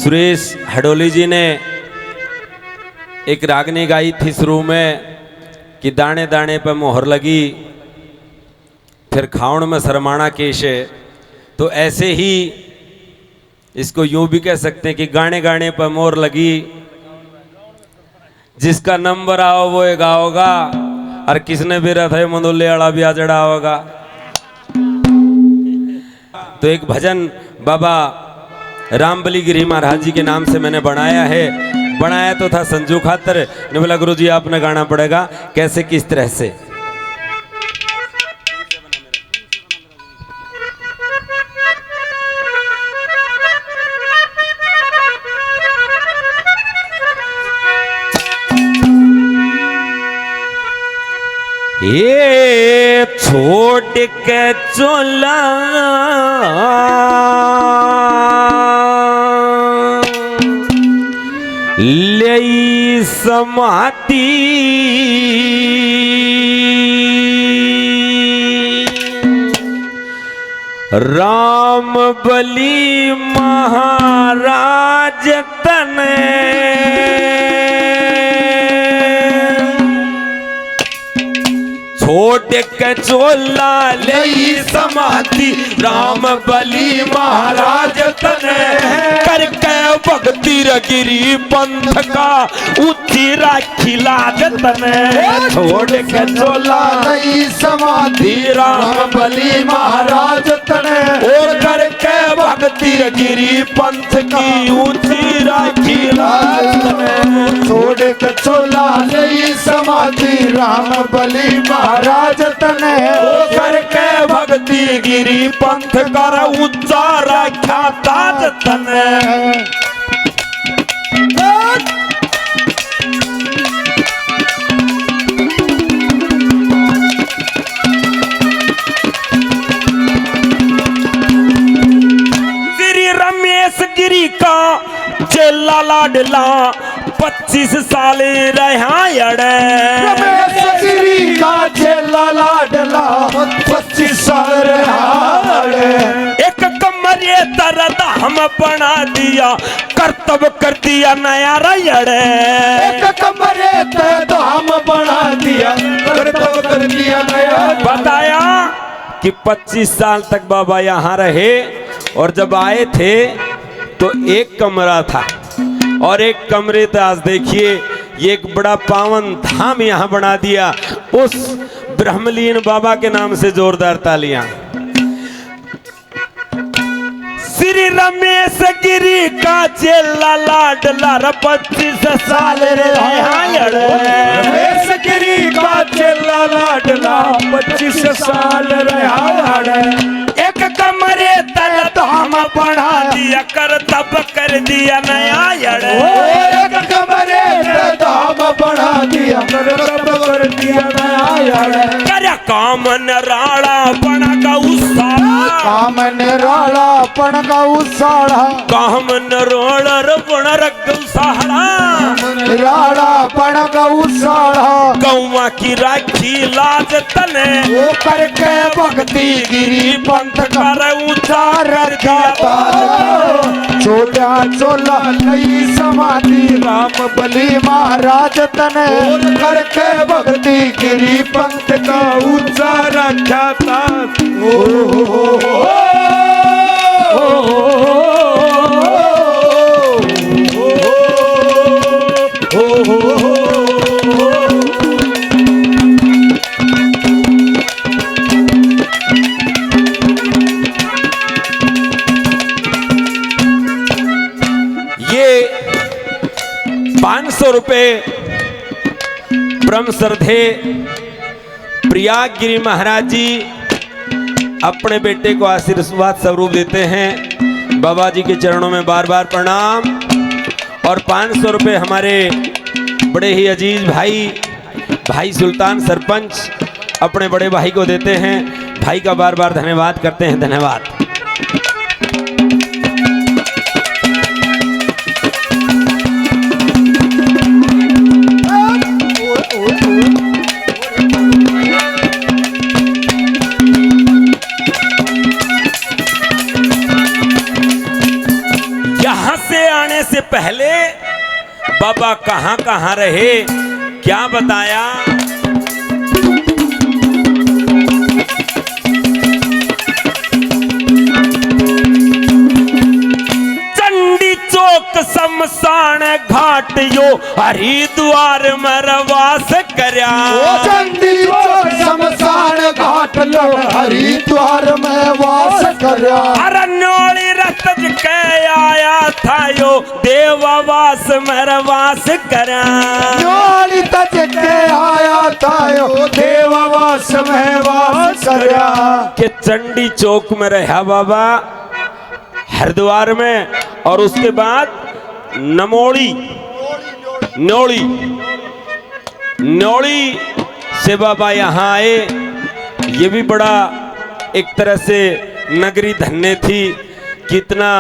सुरेश हडोली जी ने एक रागनी गाई थी शुरू में कि दाने दाने पे मोहर लगी, फिर खाउण में शरमाना केश है। तो ऐसे ही इसको यूं भी कह सकते हैं कि गाने गाने पर मोहर लगी, जिसका नंबर आओ वो एक आओगा, और किसने भी रथ है मंदोले वाला भी आ जड़ा होगा। तो एक भजन बाबा रामबली गिरी महाराज जी के नाम से मैंने बनाया तो था संजू खातर ने बोला गुरु जी आपने गाना पड़ेगा, कैसे किस तरह से। ये छोड़ के चला ले समाती राम बली महाराज तने छोड़ के चोला ले समाधि राम बली महाराज तने करके भक्ति गिरी पंथ का ऊंची राखी लाज तने छोड़ के चोला ले समाधि राम बली महाराज तने और करके भक्ति गिरी पंथ की ऊंची राखी लाज तने छोड़ के चोला ले समाधि राम बली महाराज तने करके भक्ति गिरी पंथ कर ऊंचा रखा ताज तने। श्री रमेश गिरी का चेला लाडला 25 साल रहा अड़े रमेश गिरी का चेला लाडला 25 साल रहा एक कमरे दर्द हम बना दिया कर्तव्य कर दिया नया रयड़े एक कमरे तो हम बना दिया कर्तव्य कर दिया नया। बताया कि 25 साल तक बाबा यहाँ रहे और जब आए थे तो एक कमरा था और एक कमरे तक आज देखिए ये एक बड़ा पावन धाम यहाँ बना दिया उस ब्रह्मलीन बाबा के नाम से। जोरदार तालियां। श्री रमेश गिरी का चेला लाडला 25 साल रमेश गिरी का चेला लाडला 25 साल रहा एक कमरे तल धाम बढ़ा दिया कर्तव्य कर दिया नया एक कमरे धाम बढ़ा दिया कर्तव्य कर दिया नया। कर काम नराड़ा बना गौशाला काम निराला पण गौशाला काम नरोड़ बन गौशाला निराला पण गौशाला गौवा की राखी लाज तने वो करके भक्ति गिरी पंथ कर ऊंचा रखा छोटा चोला नई समाधि राम बली महाराज तने करके भक्ति गिरी पंथ का ऊंचा रखा था। ये 500 रुपए ब्रह्म श्रद्धे प्रयाग गिरी महाराज जी अपने बेटे को आशीर्वाद स्वरूप देते हैं। बाबा जी के चरणों में बार बार प्रणाम। और 500 रुपए हमारे बड़े ही अजीज भाई सुल्तान सरपंच अपने बड़े भाई को देते हैं। भाई का बार बार धन्यवाद करते हैं। धन्यवाद। यहाँ से आने से पहले बाबा कहाँ कहाँ रहे, क्या बताया? चंडी चौक शमशान घाट यो हरिद्वार में रवास करया। चंडी चौक शमशान घाट लो हरिद्वार में वास करया। अरण्योली रतज के आया था यो देवावास में रवास करया। न्योली तज के आया था यो देवावास में वास करया। के चंडी चौक में रहा बाबा हरिद्वार में, और उसके बाद नमोड़ी न्योली से बाबा यहाँ आए। ये भी बड़ा एक तरह से नगरी धन्य थी, कितना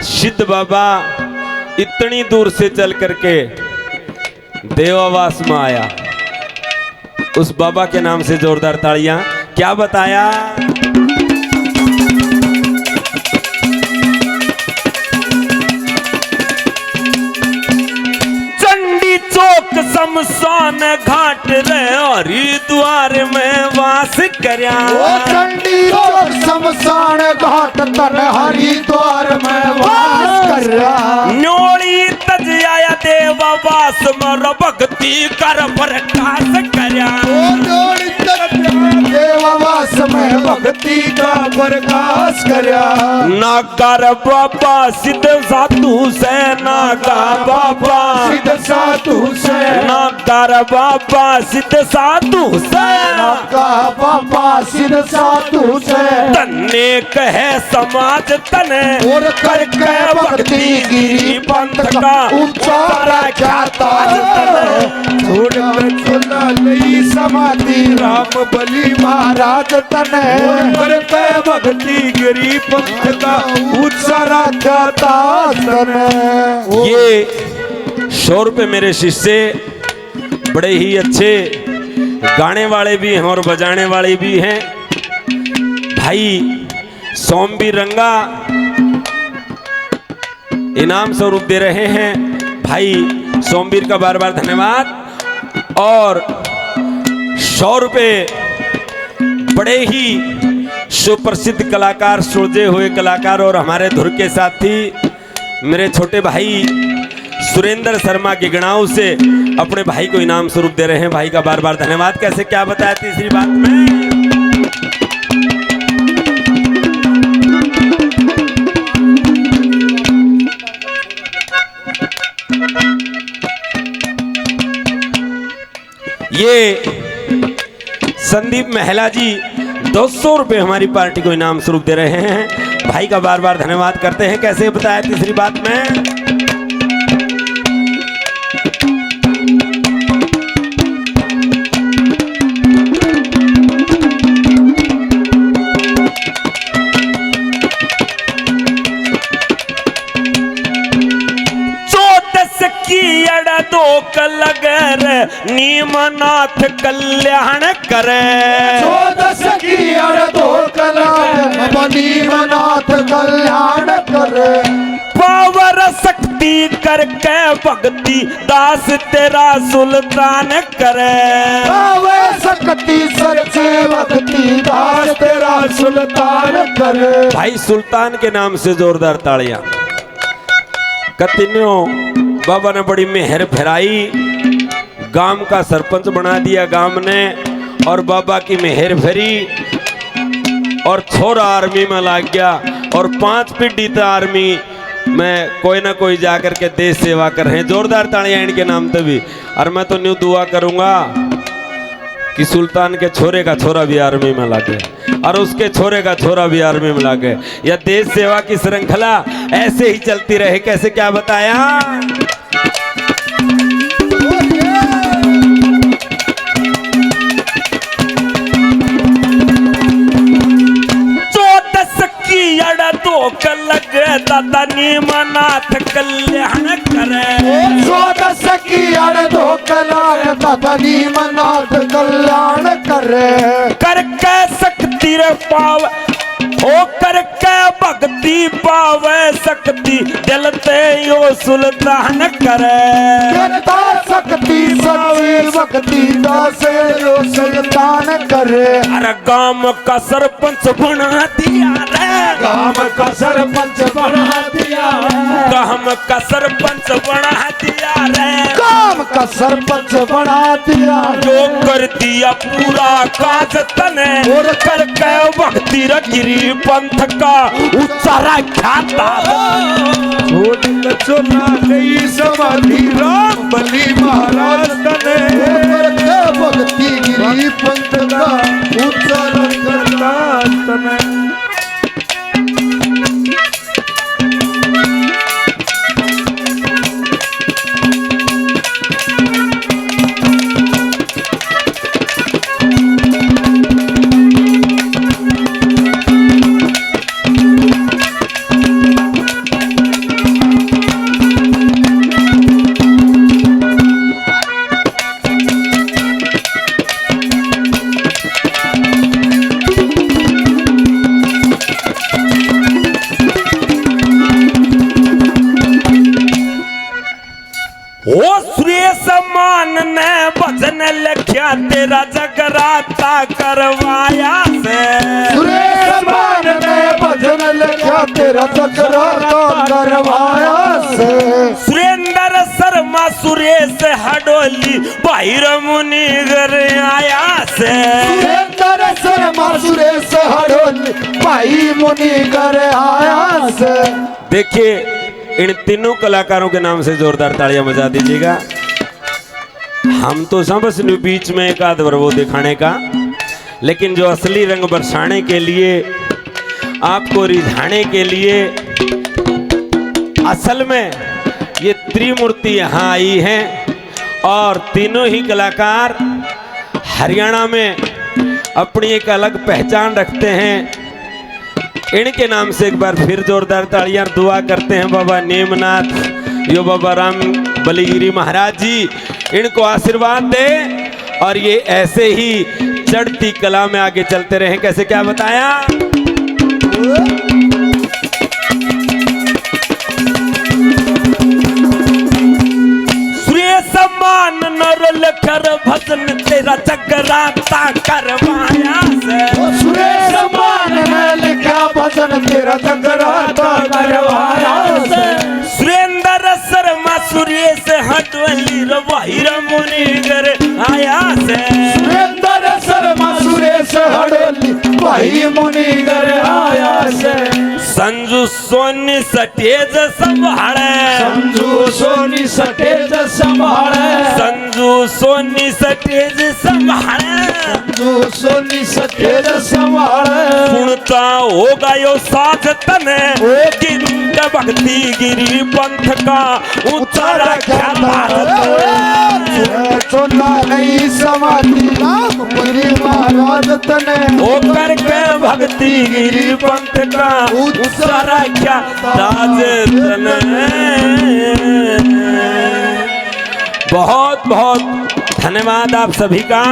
सिद्ध बाबा इतनी दूर से चल करके देवावास में आया। उस बाबा के नाम से जोरदार तालियां। क्या बताया? चौक शमशान घाट रे हरिद्वार में वास करया। चंडी चौक शमशान घाट तन हरिद्वार में वास करया। न्योली तज आया देवावास में भक्ति कर प्रकाश करया। न्योली तज देवावास में भक्ति का प्रकाश करया। नागर बाबा सिद्ध साधु से नागा बाबा सिद्ध साधु से नागर बाबा सिद्ध साधु से नागा बाबा सिद्ध साधु से तन्ने कहे समाज तने और करके भक्ति गिरी पंथ का उच्चारा जाता। छोड़ चला लई समाधि राम बलि महाराज तने करके भक्ति गिरी पंथ का उच्चारा जाता। ये 100 रुपए मेरे शिष्य बड़े ही अच्छे गाने वाले भी हैं और बजाने वाले भी हैं। भाई सोमवीर रंगा इनाम स्वरूप दे रहे हैं। भाई सोमवीर का बार बार धन्यवाद। और 100 रुपए बड़े ही सुप्रसिद्ध कलाकार, सुलझे हुए कलाकार और हमारे धुर के साथी मेरे छोटे भाई सुरेंद्र शर्मा गिगड़ाऊ से अपने भाई को इनाम स्वरूप दे रहे हैं। भाई का बार बार धन्यवाद। कैसे क्या बताया तीसरी बात में? ये संदीप महिला जी 200 रुपए हमारी पार्टी को इनाम स्वरूप दे रहे हैं। भाई का बार बार धन्यवाद करते हैं। कैसे बताया तीसरी बात में? दो कलगर नीमनाथ कल्याण करे। 14 की दो कलगर नीमनाथ कल्याण करे। पावर शक्ति करके भक्ति दास तेरा सुल्तान करे। पावर शक्ति सच्चे भक्ति दास तेरा सुल्तान करे। भाई सुल्तान के नाम से जोरदार तालियां। कतिन्यो बाबा ने बड़ी मेहर फेराई, गांव का सरपंच बना दिया गांव ने, और बाबा की मेहर फेरी और छोरा आर्मी में लग गया और 5 पीढ़ी तो आर्मी में कोई ना कोई जाकर के देश सेवा कर रहे हैं। जोरदार तालियां इनके नाम पे भी। और मैं तो न्यू दुआ करूंगा कि सुल्तान के छोरे का छोरा भी आर्मी में लगे और उसके छोरे का छोरा भी आर्मी में लगे। यह देश सेवा की श्रृंखला ऐसे ही चलती रहे। कैसे क्या बताया? दो कलग दादा नीमनाथ कल्याण करे। 14 की दो कलग दादा नीमनाथ कल्याण करे। करके शक्ति रे पाव हो करके भक्ति पावे शक्ति दिलते यो सुल्तान करे जनता शक्ति सच्ची भक्ति दासे जो सुल्तान करे। अरे गांव का सरपंच बना दिया रे गांव का सरपंच बना दिया है। गांव का सरपंच बना दिया रे गांव का सरपंच बना दिया जो कर दिया पूरा काज तने और करके भक्ति गिरी पंथ का उच्चारा ख्याता छोड़ चुना गई समाधि राम बलि महाराज तने करके भक्ति गिरी पंथ का उच्चारण करता तने। ओ सुरेश मान ने भजन लिखा तेरा जगराता करवाया से सुरेश मान ने भजन लिखा तेरा जगराता करवाया से। सुरेंद्र शर्मा सुरेश हडोली बाहिर मुनि घर आया से सुरेंद्र शर्मा सुरेश हडोली भाई मुनि घर आया से। देखिए इन तीनों कलाकारों के नाम से जोरदार तालियां बजा दीजिएगा। हम तो समझ नहीं बीच में एक आध वो दिखाने का, लेकिन जो असली रंग बरसाने के लिए आपको रिझाने के लिए असल में ये त्रिमूर्ति यहाँ आई हैं और तीनों ही कलाकार हरियाणा में अपनी एक अलग पहचान रखते हैं। इनके नाम से एक बार फिर जोरदार तालियां दुआ करते हैं बाबा नेमनाथ यो बाबा राम बलिगिरी महाराज जी इनको आशीर्वाद दे और ये ऐसे ही चढ़ती कला में आगे चलते रहे। कैसे क्या बताया सुरेश मान नरल कर भजन तेरा जगराता करवाया से सुरेश मान ने लिखा भजन तेरा जगराता करवाया से। सुरेंद्र शर्मा सुरेश हटवली रवाहिर मुनि घर आया से सुरेंद्र शर्मा सुरेश हडोली भाई मुनि घर आया से। संजू सोनी सटेज संभाले संजू सोनी सटेज संभाले संजू सोनी सटेज संभाले संजू सोनी सटेज संभाले। सुनता होगा यो साथ तने गिंड भक्ति गिरी पंथ का उतारा चुना नहीं समाधि राम बलि महाराज तने ओ करके भक्ति गिरी पंथ का उतारा क्या ताज तने। बहुत बहुत धन्यवाद आप सभी का।